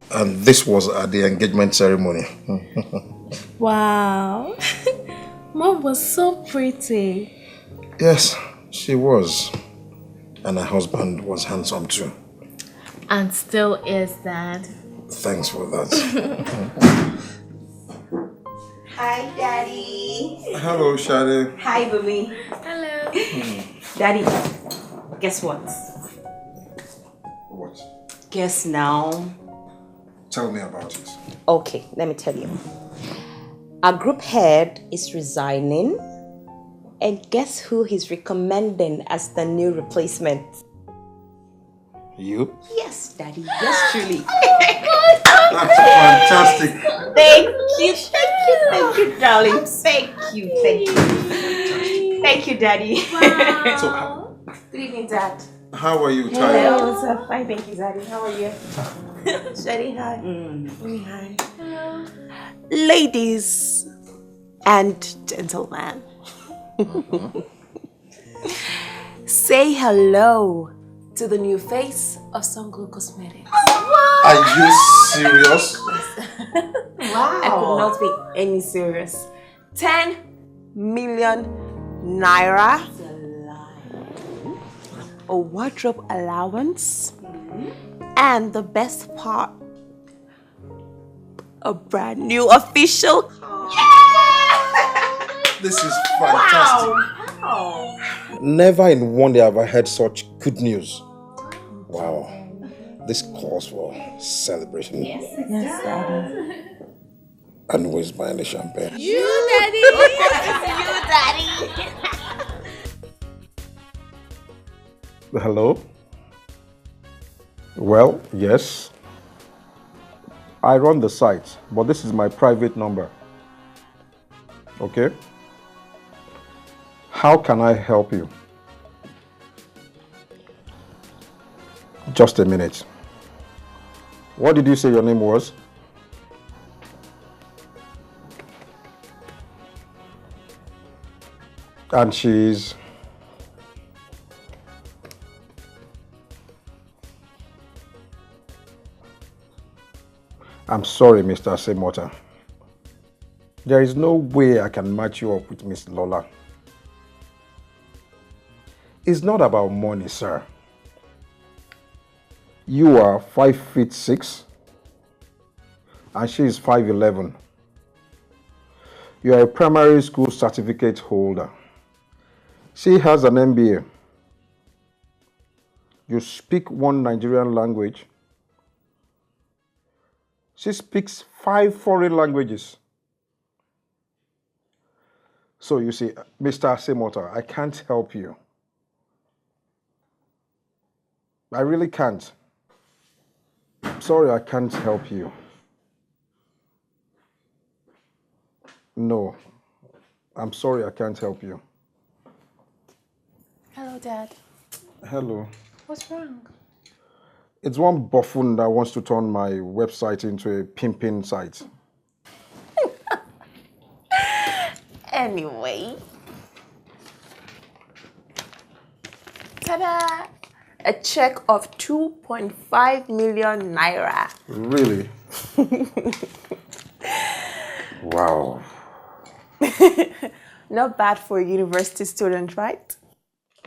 And this was at the engagement ceremony. Wow. Mom was so pretty. Yes, she was. And her husband was handsome too. And still is, Dad. Thanks for that. Hi, Daddy. Hello, Shade. Hi, Bumi. Hello. Daddy, guess what? What? Guess now. Tell me about it. Okay, let me tell you. Our group head is resigning, and guess who he's recommending as the new replacement? You? Yes, Daddy. Yes, truly. That's fantastic. Thank you, darling. Thank you. Thank you, Daddy. Wow. So, Good evening, Dad. how are you? Hello, Tired? what's up? Fine, thank you, Daddy. How are you? Shadi, hi. Hi. Hello. Ladies and gentlemen, say hello to the new face of Sumbo Cosmetics. Are you serious? Wow. I could not be any serious. 10 million naira, a wardrobe allowance, and the best part, a brand new official car. This is fantastic. Wow. Never in one day have I heard such good news. Wow. This calls for celebration. Yes, Daddy. And who is buying the champagne? You, Daddy. Hello? Well, yes. I run the site, but this is my private number. Okay? How can I help you? Just a minute. What did you say your name was? And she's... I'm sorry, Mr. Semota. There is no way I can match you up with Miss Lola. It's not about money, sir. You are 5'6" and she is 5'11". You are a primary school certificate holder. She has an MBA. You speak one Nigerian language. She speaks 5 foreign languages. So you see, Mr. Semota, I can't help you. I really can't. Sorry, I can't help you. No, I'm sorry, I can't help you. Hello, Dad. Hello. What's wrong? It's one buffoon that wants to turn my website into a pimping site. Anyway, ta-da! A check of 2.5 million naira. Really? Wow. Not bad for a university student, right?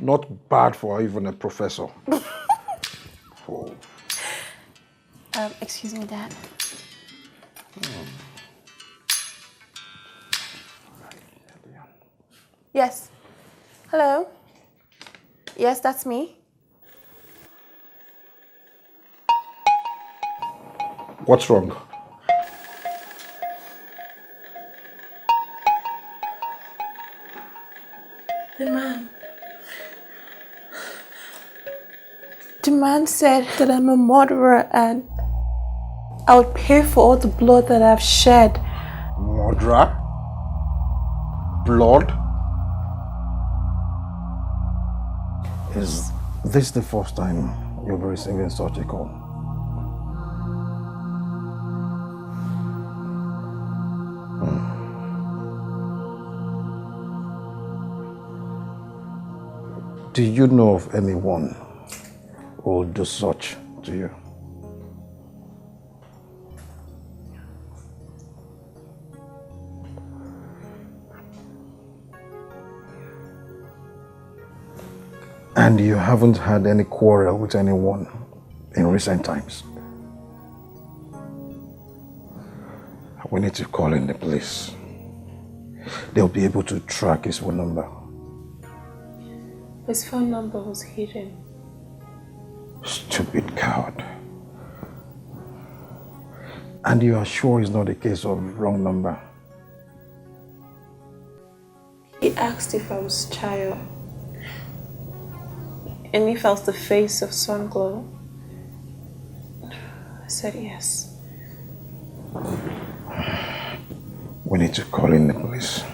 Not bad for even a professor. Oh. Excuse me, Dad. Yes. Hello? Yes, that's me. What's wrong? The man said that I'm a murderer and I would pay for all the blood that I've shed. Murderer? Blood? Is this the first time you'll be receiving such a call? Do you know of anyone who will do such to you? And you haven't had any quarrel with anyone in recent times? We need to call in the police. They'll be able to track his phone number. His phone number was hidden. Stupid coward. And you are sure it's not a case of wrong number? He asked if I was child. And if I was the face of Sunglow. I said yes. We need to call in the police.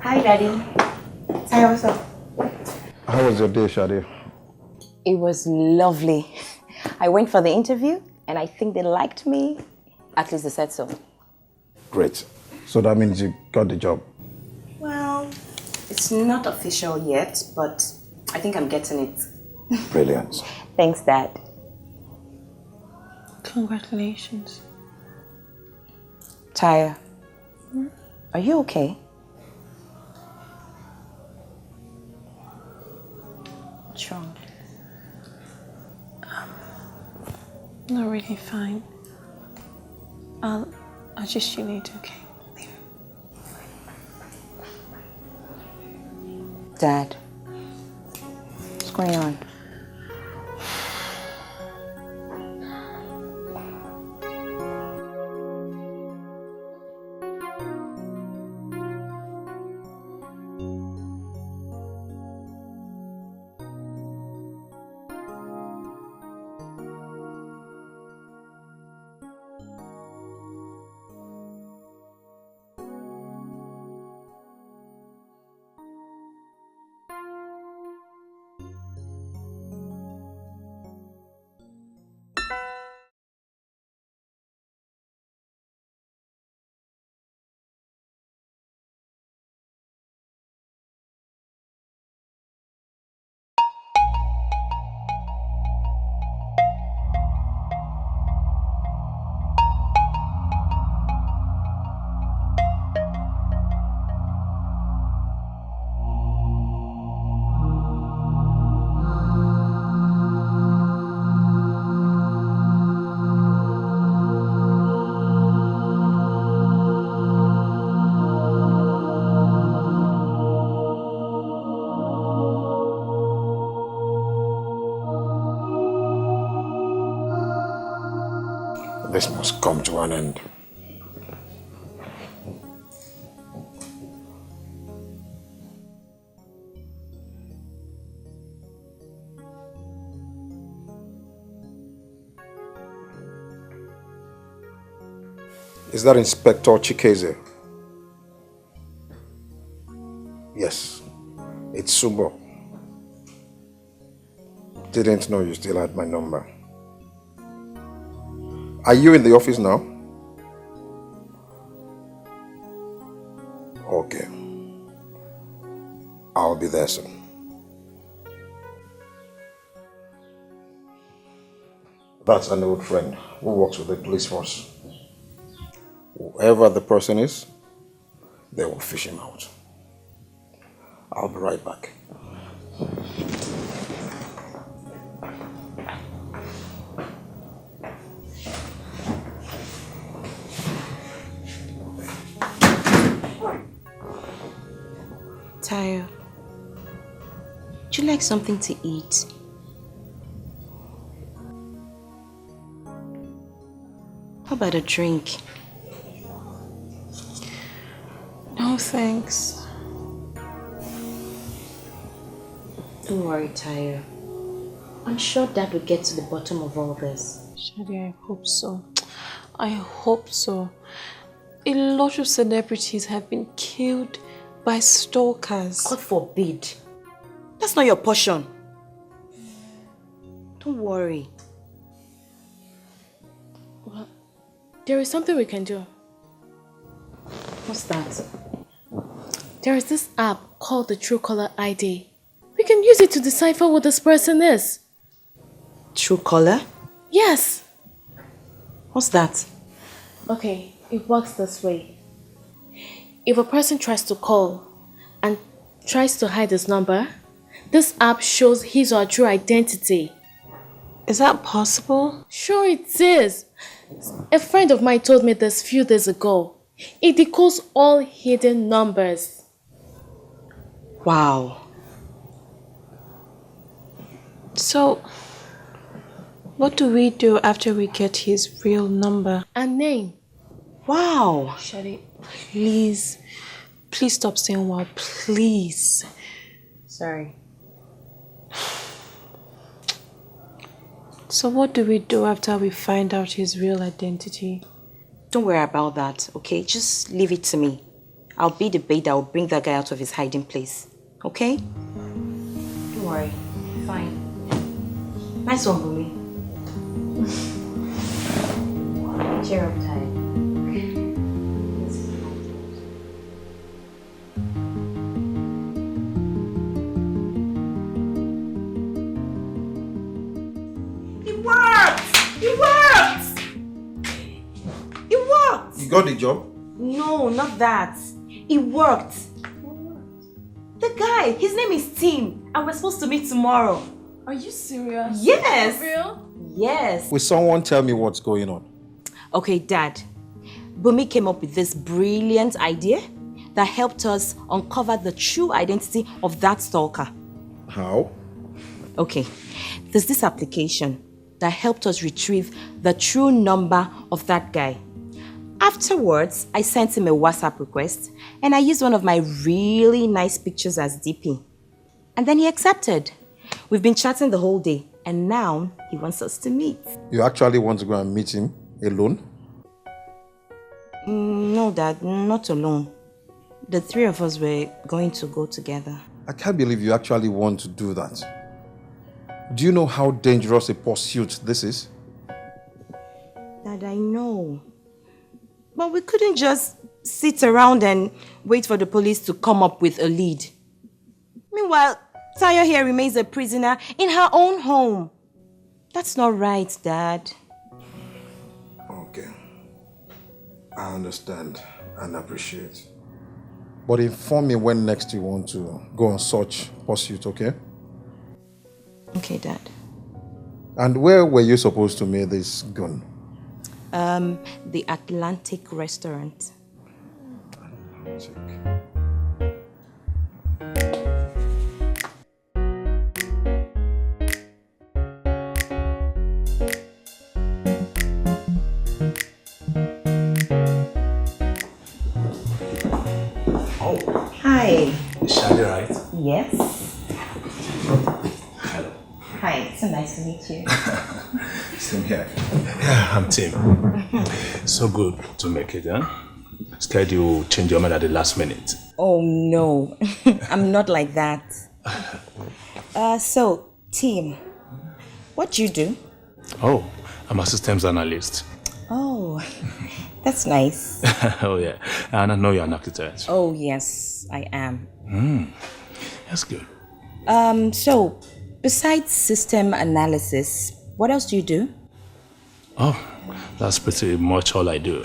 Hi, Daddy. Hi, what's up? How was your day, Shadare? It was lovely. I went for the interview and I think they liked me. At least they said so. Great. So that means you got the job? Well, it's not official yet, but I think I'm getting it. Brilliant. Thanks, Dad. Congratulations. Taya, are you okay? What's wrong? Not really fine. I'll just you later, okay? Dad, what's going on? This must come to an end. Is that Inspector Chikeze? Yes, it's Sumbo. Didn't know you still had my number. Are you in the office now? Okay. I'll be there soon. That's an old friend who works with the police force. Whoever the person is, they will fish him out. I'll be right back. Tayo, would you like something to eat? How about a drink? No, thanks. Don't worry, Tayo. I'm sure Dad will get to the bottom of all this. Shadi, I hope so. I hope so. A lot of celebrities have been killed by stalkers. God forbid. That's not your portion. Don't worry. Well, There is something we can do. What's that? There is this app called the Truecaller ID. We can use it to decipher what this person is. Truecaller? Yes. What's that? Okay, it works this way. If a person tries to call and tries to hide his number, this app shows his or her true identity. Is that possible? Sure it is. A friend of mine told me this few days ago. It decodes all hidden numbers. Wow. So, what do we do after we get his real number? And name. Wow. Shadi, please stop saying wow, please. Sorry. So what do we do after we find out his real identity? Don't worry about that, okay? Just leave it to me. I'll be the bait that will bring that guy out of his hiding place. Okay? Don't worry. Fine. Nice one, Bumi. Cheer up, Ty. It worked! It worked! It worked! You got the job? No, not that. It worked. The guy, his name is Tim, and we're supposed to meet tomorrow. Are you serious? Yes! For real? Yes. Will someone tell me what's going on? Okay, Dad. Bumi came up with this brilliant idea that helped us uncover the true identity of that stalker. How? Okay, there's this application that helped us retrieve the true number of that guy. Afterwards, I sent him a WhatsApp request and I used one of my really nice pictures as DP. And then he accepted. We've been chatting the whole day and now he wants us to meet. You actually want to go and meet him alone? No, Dad, not alone. The three of us were going to go together. I can't believe you actually want to do that. Do you know how dangerous a pursuit this is? Dad, I know. But we couldn't just sit around and wait for the police to come up with a lead. Meanwhile, Tayo here remains a prisoner in her own home. That's not right, Dad. Okay. I understand and appreciate. But inform me when next you want to go on such pursuit, okay? Okay, Dad. And where were you supposed to meet this gun? The Atlantic restaurant. Atlantic. Oh, Hi. is Shadi right? Yes. Hello. Hi, so nice to meet you. Same here. Yeah, I'm Tim. So good to make it, huh? Scared you change your mind at the last minute. Oh, no. I'm not like that. So, Tim, what do you do? Oh, I'm a systems analyst. Oh, that's nice. Oh, yeah. And I know you're an architect. Oh, yes, I am. That's good. So, besides system analysis, what else do you do? Oh, that's pretty much all I do.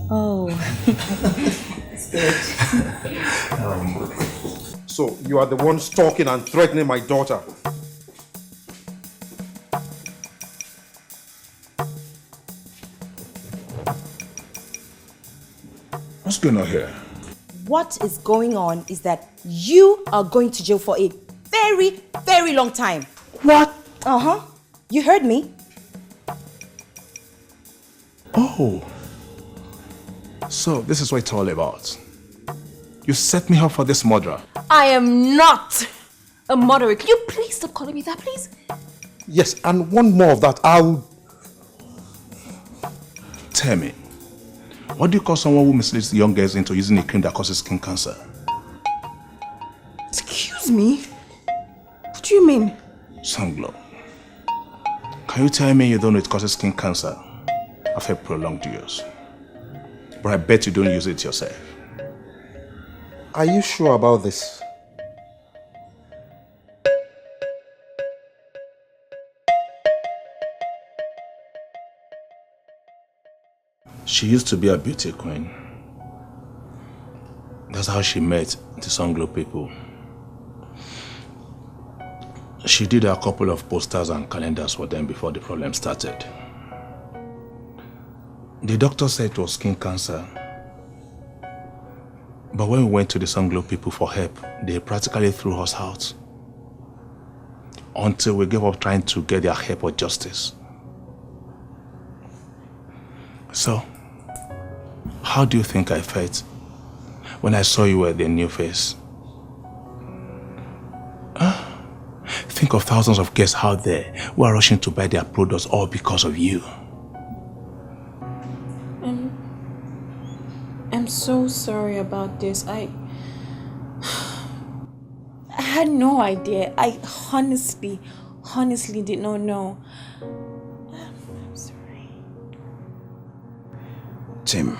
Oh, that's good. So you are the one stalking and threatening my daughter. What's going on here? What is going on is that you are going to jail for a very, very long time. What? Uh-huh. You heard me. Oh. So this is what it's all about. You set me up for this murderer. I am not a murderer. Can you please stop calling me that, please? Yes, and one more of that, I'll... Tell me, what do you call someone who misleads young girls into using a cream that causes skin cancer? Excuse me? What do you mean? Sunglow. Can you tell me you don't know it causes skin cancer? I've had prolonged use. But I bet you don't use it yourself. Are you sure about this? She used to be a beauty queen. That's how she met the Songlo people. She did a couple of posters and calendars for them before the problem started. The doctor said it was skin cancer. But when we went to the Songlo people for help, they practically threw us out. Until we gave up trying to get their help or justice. So, how do you think I felt when I saw you with a new face? Think of thousands of guests out there who are rushing to buy their products all because of you. I'm so sorry about this. I had no idea. I honestly did not know. I'm sorry. Tim,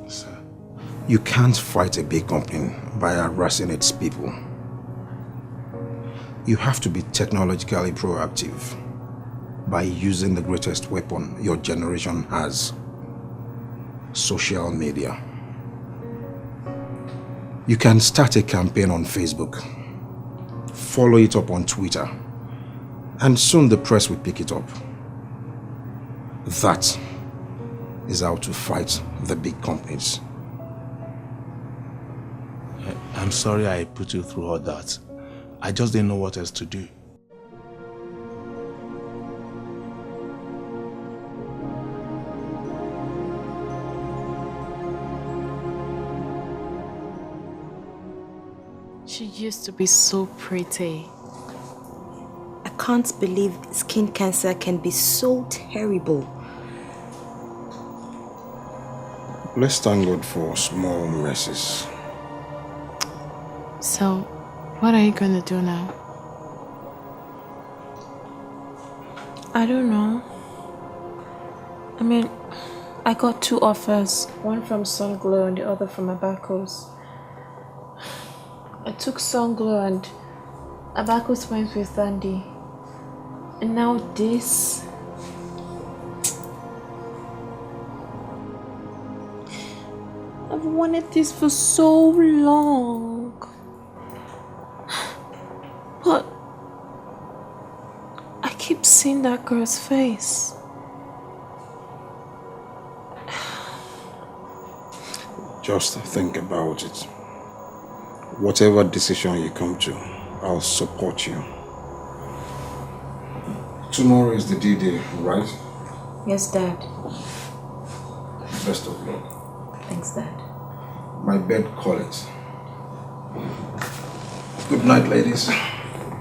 sir, you can't fight a big company by harassing its people. You have to be technologically proactive by using the greatest weapon your generation has: social media. You can start a campaign on Facebook, follow it up on Twitter, and soon the press will pick it up. That is how to fight the big companies. I'm sorry I put you through all that. I just didn't know what else to do. She used to be so pretty. I can't believe skin cancer can be so terrible. Let's thank God for small mercies. So, what are you gonna do now? I don't know. I mean, I got 2 offers. One from Sunglow and the other from Abacus. I took Sunglow and Abacus went with Dandy. And now this. I've wanted this for so long. But I keep seeing that girl's face. Just think about it. Whatever decision you come to, I'll support you. Tomorrow is the D-Day, right? Yes, Dad. Best of luck. Thanks, Dad. My bed call it. Good night, ladies.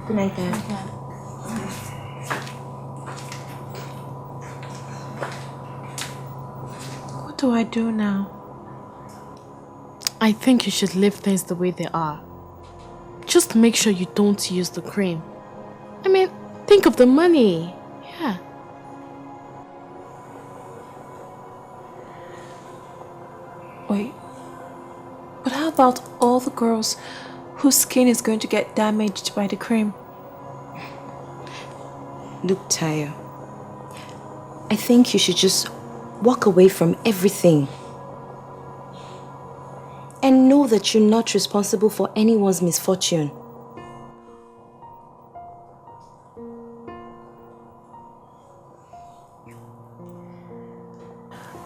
Good night, Dad. What do I do now? I think you should leave things the way they are. Just make sure you don't use the cream. I mean, think of the money. Yeah. Wait. But how about all the girls whose skin is going to get damaged by the cream? Look, Tayo, I think you should just walk away from everything. And know that you're not responsible for anyone's misfortune.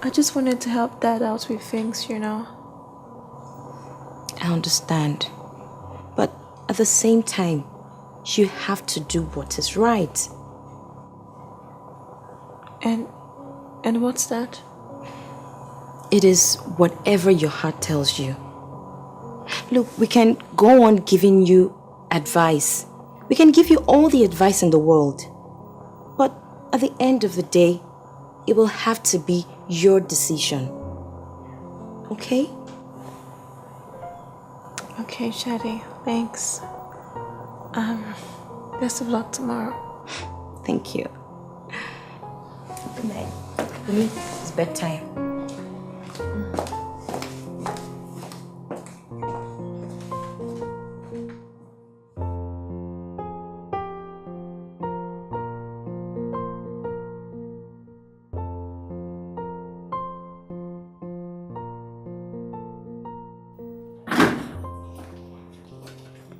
I just wanted to help Dad out with things, you know. I understand. But at the same time, you have to do what is right. And what's that? It is whatever your heart tells you. Look, we can go on giving you advice. We can give you all the advice in the world. But at the end of the day, it will have to be your decision. Okay? Okay, Shadi. Thanks. Best of luck tomorrow. Thank you. Good night. bedtime.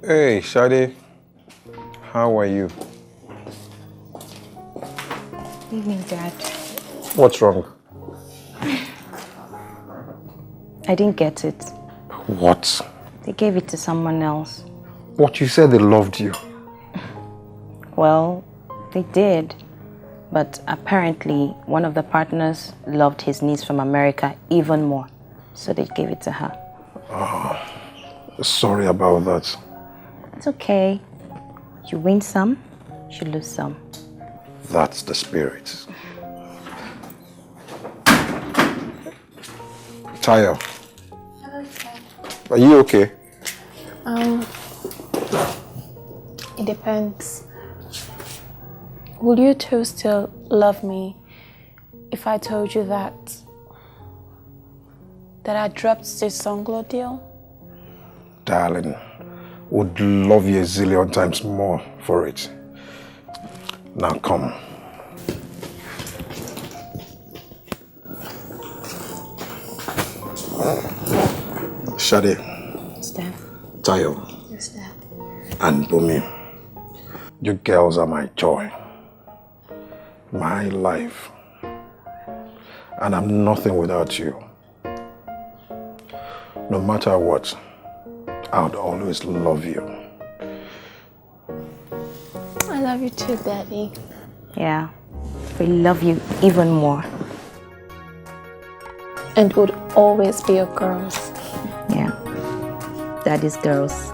Hey, Shade. How are you? Evening, Dad. What's wrong? I didn't get it. What? They gave it to someone else. What, you said they loved you? Well, they did. But apparently, one of the partners loved his niece from America even more. So they gave it to her. Sorry about that. It's okay. You win some, you lose some. That's the spirit. Tayo. Hello, Dad. Are you okay? It depends. Will you two still love me if I told you that I dropped the Songlo deal? Darling, would love you a zillion times more for it. Now come. Shade. Yes, Dad. Tayo. Yes, Dad. And Bumi. You girls are my joy. My life. And I'm nothing without you. No matter what, I would always love you. I love you too, Daddy. Yeah, we love you even more. And would always be your girls. Yeah, Daddy's girls.